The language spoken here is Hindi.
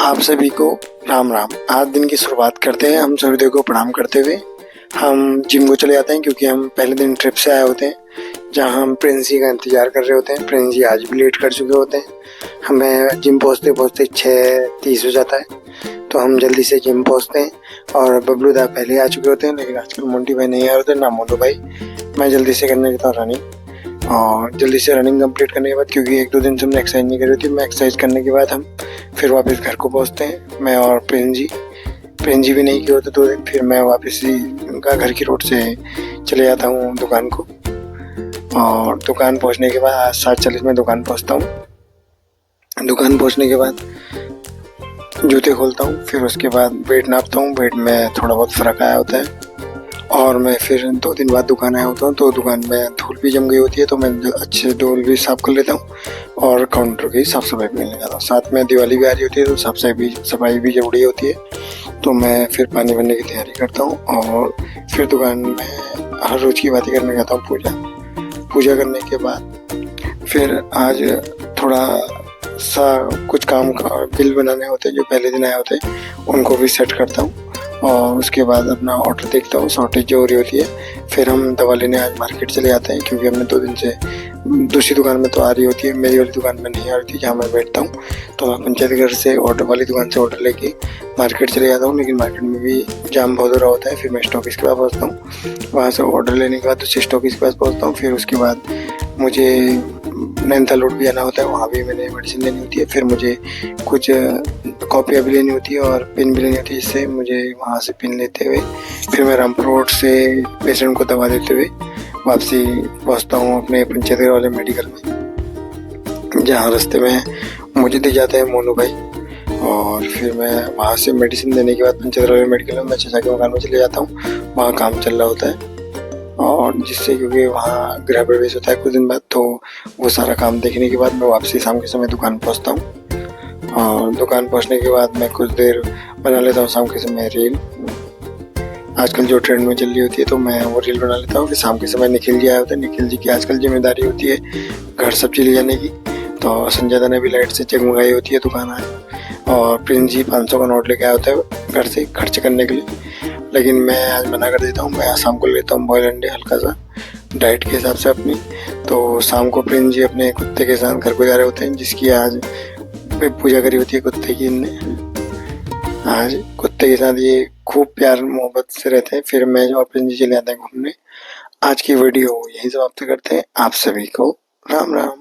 आप सभी को राम राम। आज दिन की शुरुआत करते हैं हम सूर्योदय को प्रणाम करते हुए। हम जिम को चले जाते हैं क्योंकि हम पहले दिन ट्रिप से आए होते हैं जहां हम प्रिंस जी का इंतजार कर रहे होते हैं। प्रिंस जी आज भी लेट कर चुके होते हैं। हमें जिम पहुंचते पहुंचते 6:30 हो जाता है, तो हम जल्दी से जिम पहुंचते हैं। और बबलू दा पहले आ चुके होते हैं, लेकिन आजकल मोंटी भाई नहीं आ रहे थे, ना मोनू भाई। मैं जल्दी से करने लगता हूँ रनिंग, और जल्दी से रनिंग कंप्लीट करने के बाद, क्योंकि 1-2 दिन से हमने एक्सरसाइज नहीं करी थी, मैं एक्सरसाइज करने के बाद हम फिर वापस घर को पहुंचते हैं। मैं और प्रिंस जी भी नहीं किए होते 2 दिन। फिर मैं वापस ही उनका घर की रोड से चले जाता हूँ दुकान को, और दुकान पहुंचने के बाद 7:40 में दुकान पहुंचता हूँ। दुकान पहुंचने के बाद जूते खोलता हूँ, फिर उसके बाद वेट नापता हूँ। वेट में थोड़ा बहुत फ़र्क आया होता है, और मैं फिर 2 दिन बाद दुकान आया होता हूँ, तो दुकान में धूल भी जम गई होती है, तो मैं अच्छे धूल भी साफ़ कर लेता हूँ और काउंटर की साफ़ सफाई भी करने जाता हूँ। साथ में दिवाली भी आ रही होती है, तो साफ सफाई भी जरूरी होती है। तो मैं फिर पानी भरने की तैयारी करता हूँ, और फिर दुकान में हर रोज़ की बातें करने जाता हूँ। पूजा करने के बाद फिर आज थोड़ा सा कुछ काम का बिल बनाने होते हैं जो पहले दिन आए होते हैं, उनको भी सेट करता हूँ। और उसके बाद अपना ऑर्डर देखता हूँ, शॉर्टेज जो हो रही होती है। फिर हम दवा लेने आज मार्केट चले जाते हैं, क्योंकि हमने 2 दिन से दूसरी दुकान में तो आ रही होती है, मेरी वाली दुकान में नहीं आ रही थी जहाँ मैं बैठता हूँ। तो मैं पंचायत घर से ऑर्डर वाली दुकान से ऑर्डर लेके मार्केट चले जाता हूँ, लेकिन मार्केट में भी जाम बहुत हो रहा होता है। फिर मैं स्टॉकिस के पास पहुँचता हूँ, वहाँ से ऑर्डर लेने के बाद दूसरे स्टॉकिस के पास पहुँचता हूँ। फिर उसके बाद मुझे नैनीताल रोड भी आना होता है, वहाँ भी मैंने मेडिसिन लेनी होती है। फिर मुझे कुछ कॉपियाँ भी लेनी होती है और पेन भी लेनी होती है, जिससे मुझे वहाँ से पेन लेते हुए फिर मैं रामपुर रोड से पेशेंट को दवा देते हुए वापसी पहुँचता हूँ अपने पंचायत वाले मेडिकल में, जहाँ रास्ते में मुझे दिख जाते हैं मोनू भाई। और फिर मैं वहाँ से मेडिसिन देने के बाद पंचायत वाले मेडिकल में मैं चाचा के मकान में चले जाता हूँ। वहाँ काम चल रहा होता है, और जिससे क्योंकि वहाँ गृह प्रवेश होता है कुछ दिन बाद, तो वो सारा काम देखने के बाद मैं वापसी शाम के समय दुकान पहुँचता हूँ। और दुकान पहुँचने के बाद मैं कुछ देर बना लेता हूँ शाम के समय रील। आजकल जो ट्रेंड में चल रही होती है, तो मैं वो रील बना लेता हूँ। फिर शाम के समय निखिल जी आए होते हैं। निखिल जी की आजकल जिम्मेदारी होती है घर सब्जी ले जाने की, तो संजय दा ने भी लाइट से चेक मंगाई होती है दुकान आए। और प्रिंस जी 500 का नोट लेके आए होते हैं घर से खर्च करने के लिए, लेकिन मैं आज मना कर देता हूँ। मैं शाम को लेता हूँ बॉयल अंडे हल्का सा डाइट के हिसाब से अपनी। तो शाम को प्रिंस जी अपने कुत्ते के साथ घर को जा रहे होते हैं, जिसकी आज पूजा करी होती है कुत्ते की इनने। आज कुत्ते के साथ ये खूब प्यार मोहब्बत से रहते हैं। फिर मैं जो प्रिंस जी चले जाते हैं घूमने। आज की वीडियो यही समाप्त करते हैं। आप सभी को राम राम।